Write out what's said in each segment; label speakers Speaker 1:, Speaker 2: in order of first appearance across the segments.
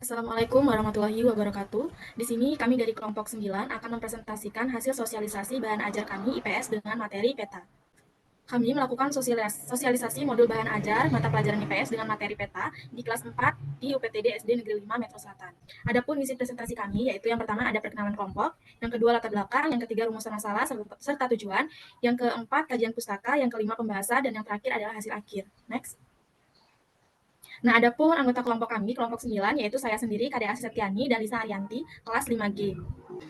Speaker 1: Assalamualaikum warahmatullahi wabarakatuh. Di sini kami dari kelompok 9 akan mempresentasikan hasil sosialisasi bahan ajar kami IPS dengan materi peta. Kami melakukan sosialisasi modul bahan ajar mata pelajaran IPS dengan materi peta di kelas 4 di UPTD SD Negeri 5 Metro Selatan. Adapun misi presentasi kami yaitu yang pertama ada perkenalan kelompok, yang kedua latar belakang, yang ketiga rumusan masalah serta tujuan, yang keempat kajian pustaka, yang kelima pembahasan, dan yang terakhir adalah hasil akhir. Next. Nah, adapun anggota kelompok kami, kelompok 9, yaitu saya sendiri, Kade Asis Septiani, dan Lisa Arianti, kelas 5G.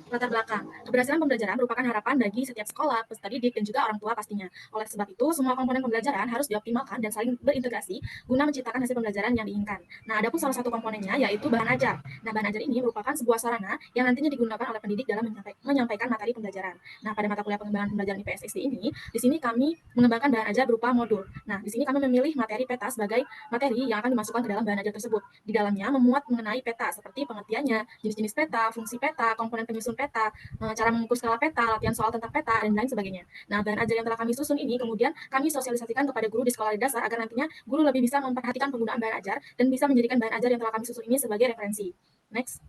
Speaker 1: Latar belakang. Keberhasilan pembelajaran merupakan harapan bagi setiap sekolah, peserta didik, dan juga orang tua pastinya. Oleh sebab itu, semua komponen pembelajaran harus dioptimalkan dan saling berintegrasi guna menciptakan hasil pembelajaran yang diinginkan. Nah, adapun salah satu komponennya yaitu bahan ajar. Nah, bahan ajar ini merupakan sebuah sarana yang nantinya digunakan oleh pendidik dalam menyampaikan materi pembelajaran. Nah, pada mata kuliah pengembangan pembelajaran IPS SD ini, di sini kami mengembangkan bahan ajar berupa modul. Nah, di sini kami memilih materi peta sebagai materi yang akan dimasukkan ke dalam bahan ajar tersebut. Di dalamnya memuat mengenai peta seperti pengertiannya, jenis-jenis peta, fungsi peta, komponen penyusun peta, cara mengukur skala peta, latihan soal tentang peta, dan lain sebagainya. Nah, bahan ajar yang telah kami susun ini kemudian kami sosialisasikan kepada guru di sekolah dasar agar nantinya guru lebih bisa memperhatikan penggunaan bahan ajar dan bisa menjadikan bahan ajar yang telah kami susun ini sebagai referensi. Next.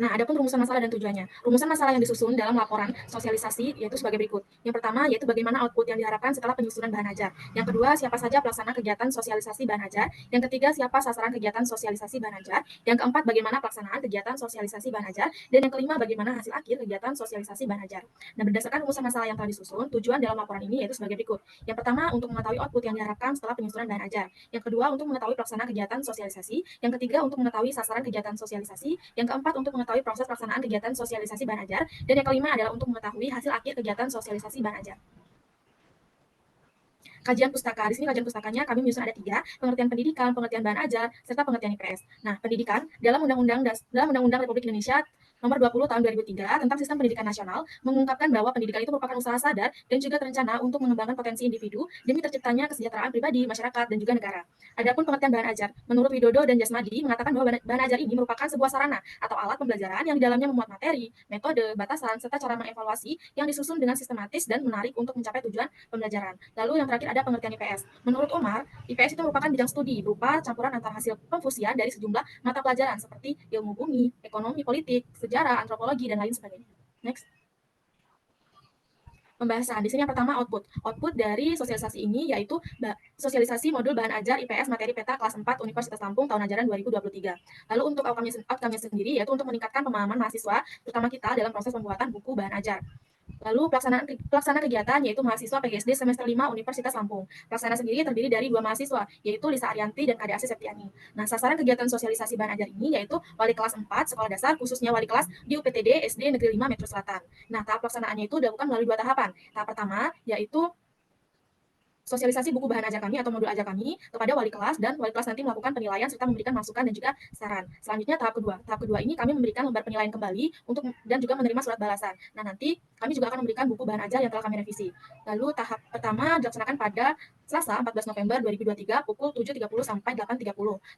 Speaker 1: Nah, adapun rumusan masalah dan tujuannya. Rumusan masalah yang disusun dalam laporan sosialisasi yaitu sebagai berikut. Yang pertama yaitu bagaimana output yang diharapkan setelah penyusunan bahan ajar. Yang kedua, siapa saja pelaksana kegiatan sosialisasi bahan ajar. Yang ketiga, siapa sasaran kegiatan sosialisasi bahan ajar. Yang keempat, bagaimana pelaksanaan kegiatan sosialisasi bahan ajar. Dan yang kelima, bagaimana hasil akhir kegiatan sosialisasi bahan ajar. Nah, berdasarkan rumusan masalah yang telah disusun, tujuan dalam laporan ini yaitu sebagai berikut. Yang pertama, untuk mengetahui output yang diharapkan setelah penyusunan bahan ajar. Yang kedua, untuk mengetahui pelaksanaan kegiatan sosialisasi. Yang ketiga, untuk mengetahui sasaran kegiatan sosialisasi. Yang keempat, untuk mengetahui proses pelaksanaan kegiatan sosialisasi bahan ajar, dan yang kelima adalah untuk mengetahui hasil akhir kegiatan sosialisasi bahan ajar. Kajian pustaka. Di sini kajian pustakanya kami menyusun ada 3, pengertian pendidikan, pengertian bahan ajar, serta pengertian IPS. Nah, pendidikan dalam Undang-Undang Republik Indonesia Nomor 20 Tahun 2003 tentang Sistem Pendidikan Nasional mengungkapkan bahwa pendidikan itu merupakan usaha sadar dan juga terencana untuk mengembangkan potensi individu demi terciptanya kesejahteraan pribadi, masyarakat, dan juga negara. Adapun pengertian bahan ajar, menurut Widodo dan Jasmadi mengatakan bahwa bahan ajar ini merupakan sebuah sarana atau alat pembelajaran yang di dalamnya memuat materi, metode, batasan, serta cara mengevaluasi yang disusun dengan sistematis dan menarik untuk mencapai tujuan pembelajaran. Lalu yang terakhir ada pengertian IPS. Menurut Omar, IPS itu merupakan bidang studi berupa campuran antara hasil pemfusian dari sejumlah mata pelajaran seperti ilmu bumi, ekonomi, politik, sejarah, antropologi, dan lain sebagainya. Next. Pembahasan. Di sini yang pertama output. Output dari sosialisasi ini yaitu sosialisasi modul bahan ajar IPS materi peta kelas 4 Universitas Lampung tahun ajaran 2023. Lalu untuk outcome-nya sendiri yaitu untuk meningkatkan pemahaman mahasiswa, terutama kita dalam proses pembuatan buku bahan ajar. Lalu pelaksana kegiatan yaitu mahasiswa PGSD semester 5 Universitas Lampung. Pelaksana sendiri terdiri dari 2 mahasiswa, yaitu Lisa Arianti dan Kade Asis Septiani. Nah, sasaran kegiatan sosialisasi bahan ajar ini yaitu wali kelas 4 sekolah dasar, khususnya wali kelas di UPTD SD Negeri 5 Metro Selatan. Nah, tahap pelaksanaannya itu dilakukan melalui 2 tahapan. Tahap pertama yaitu sosialisasi buku bahan ajar kami atau modul ajar kami kepada wali kelas, dan wali kelas nanti melakukan penilaian serta memberikan masukan dan juga saran. Selanjutnya tahap kedua. Tahap kedua ini kami memberikan lembar penilaian kembali dan juga menerima surat balasan. Nah, nanti kami juga akan memberikan buku bahan ajar yang telah kami revisi. Lalu tahap pertama dilaksanakan pada Selasa 14 November 2023 pukul 7.30 sampai 8.30.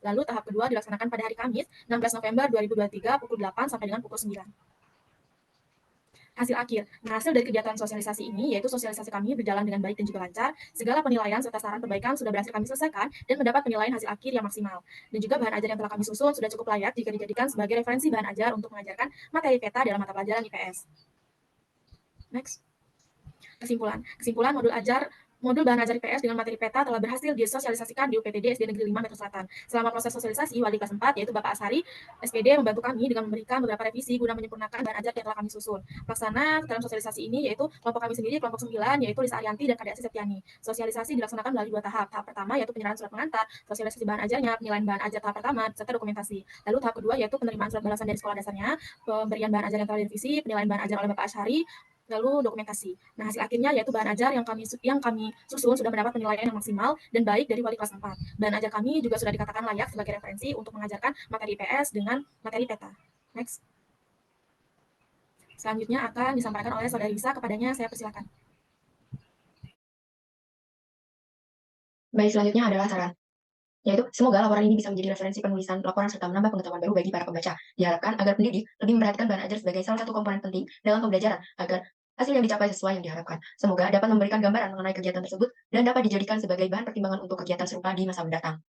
Speaker 1: Lalu tahap kedua dilaksanakan pada hari Kamis 16 November 2023 pukul 8 sampai dengan pukul 9. Hasil akhir. Nah, hasil dari kegiatan sosialisasi ini yaitu sosialisasi kami berjalan dengan baik dan juga lancar. Segala penilaian serta saran perbaikan sudah berhasil kami selesaikan dan mendapat penilaian hasil akhir yang maksimal. Dan juga bahan ajar yang telah kami susun sudah cukup layak jika dijadikan sebagai referensi bahan ajar untuk mengajarkan materi peta dalam mata pelajaran IPS. Next. Kesimpulan modul bahan ajar IPS dengan materi peta telah berhasil disosialisasikan di UPTD SD Negeri 5 Metro Selatan. Selama proses sosialisasi, wali kelas 4 yaitu Bapak Asari SPD membantu kami dengan memberikan beberapa revisi guna menyempurnakan bahan ajar yang telah kami susun. Pelaksana dalam sosialisasi ini yaitu kelompok kami sendiri, kelompok 9, yaitu Lisa Arianti dan Kade Asis Septiani. Sosialisasi dilaksanakan melalui 2 tahap. Tahap pertama yaitu penyerahan surat pengantar, sosialisasi bahan ajarnya, penilaian bahan ajar tahap pertama, serta dokumentasi. Lalu tahap kedua yaitu penerimaan surat balasan dari sekolah dasarnya, pemberian bahan ajar yang telah direvisi, penilaian bahan ajar oleh Bapak Asari, lalu dokumentasi. Nah, hasil akhirnya yaitu bahan ajar yang kami susun sudah mendapat penilaian yang maksimal dan baik dari wali kelas 4. Bahan ajar kami juga sudah dikatakan layak sebagai referensi untuk mengajarkan materi IPS dengan materi peta. Next. Selanjutnya akan disampaikan oleh Saudari Lisa, kepadanya saya persilakan.
Speaker 2: Baik, selanjutnya adalah saran. Yaitu, semoga laporan ini bisa menjadi referensi penulisan laporan serta menambah pengetahuan baru bagi para pembaca. Diharapkan agar pendidik lebih memperhatikan bahan ajar sebagai salah satu komponen penting dalam pembelajaran, agar hasil yang dicapai sesuai yang diharapkan. Semoga dapat memberikan gambaran mengenai kegiatan tersebut dan dapat dijadikan sebagai bahan pertimbangan untuk kegiatan serupa di masa mendatang.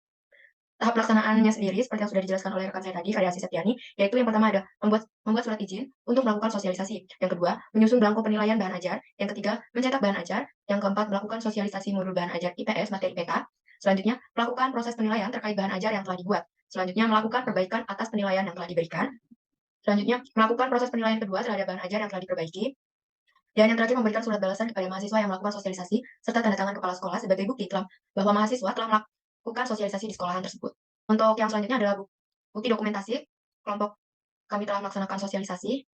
Speaker 2: Tahap pelaksanaannya sendiri seperti yang sudah dijelaskan oleh rekan saya tadi, Karyasi Septiani, yaitu yang pertama ada membuat surat izin untuk melakukan sosialisasi. Yang kedua, menyusun belangko penilaian bahan ajar. Yang ketiga, mencetak bahan ajar. Yang keempat, melakukan sosialisasi modul bahan ajar IPS materi peta. Selanjutnya, melakukan proses penilaian terkait bahan ajar yang telah dibuat. Selanjutnya, melakukan perbaikan atas penilaian yang telah diberikan. Selanjutnya, melakukan proses penilaian kedua terhadap bahan ajar yang telah diperbaiki. Dan yang terakhir, memberikan surat balasan kepada mahasiswa yang melakukan sosialisasi serta tanda tangan kepala sekolah sebagai bukti bahwa mahasiswa telah melakukan sosialisasi di sekolahan tersebut. Untuk yang selanjutnya adalah bukti dokumentasi kelompok kami telah melaksanakan sosialisasi.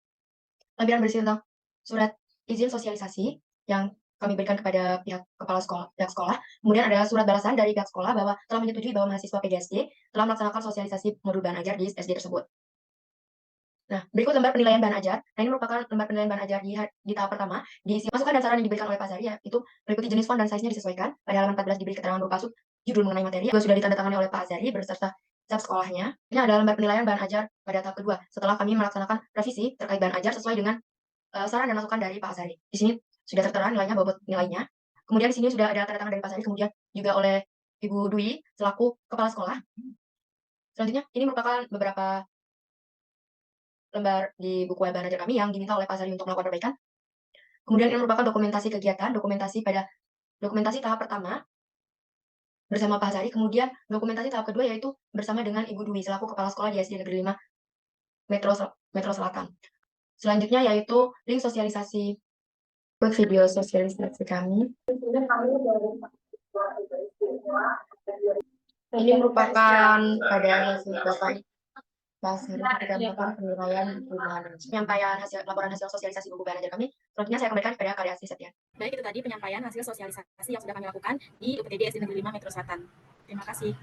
Speaker 2: Lampiran berisi tentang surat izin sosialisasi yang kami berikan kepada pihak sekolah. Kemudian ada surat balasan dari pihak sekolah bahwa telah menyetujui bahwa mahasiswa PGSD telah melaksanakan sosialisasi modul bahan ajar di SD tersebut. Nah, berikut lembar penilaian bahan ajar. Nah, ini merupakan lembar penilaian bahan ajar di tahap pertama. Diisi masukan dan saran yang diberikan oleh Pak Zari, yaitu meliputi jenis font dan size-nya disesuaikan. Pada halaman 14 diberi keterangan berupa judul mengenai materi, juga sudah ditandatangani oleh Pak Zari beserta setiap sekolahnya. Ini adalah lembar penilaian bahan ajar pada tahap kedua, setelah kami melaksanakan revisi terkait bahan ajar sesuai dengan saran dan masukan dari Pak Zari. Di sini sudah tertera nilainya, bobot nilainya. Kemudian di sini sudah ada tanda tangan dari Pak Zari, kemudian juga oleh Ibu Dwi selaku kepala sekolah. Selanjutnya, ini merupakan beberapa lembar di buku web bahan ajar kami yang diminta oleh Pak Zari untuk melakukan perbaikan. Kemudian ini merupakan dokumentasi kegiatan, dokumentasi tahap pertama bersama Pak Zari, kemudian dokumentasi tahap kedua yaitu bersama dengan Ibu Dwi selaku kepala sekolah di SD Negeri 5 Metro Selatan. Selanjutnya yaitu link sosialisasi video sosialisasi kami. Ini merupakan pada hasil Bapak Basri ketika melakukan penilaian penyampaian laporan hasil sosialisasi buku bahan ajar kami. Selanjutnya saya kembalikan kepada Karyasi Septian.
Speaker 1: Baik, itu tadi penyampaian hasil sosialisasi yang sudah kami lakukan di UPTD SD Negeri 5 Metro Selatan. Terima kasih.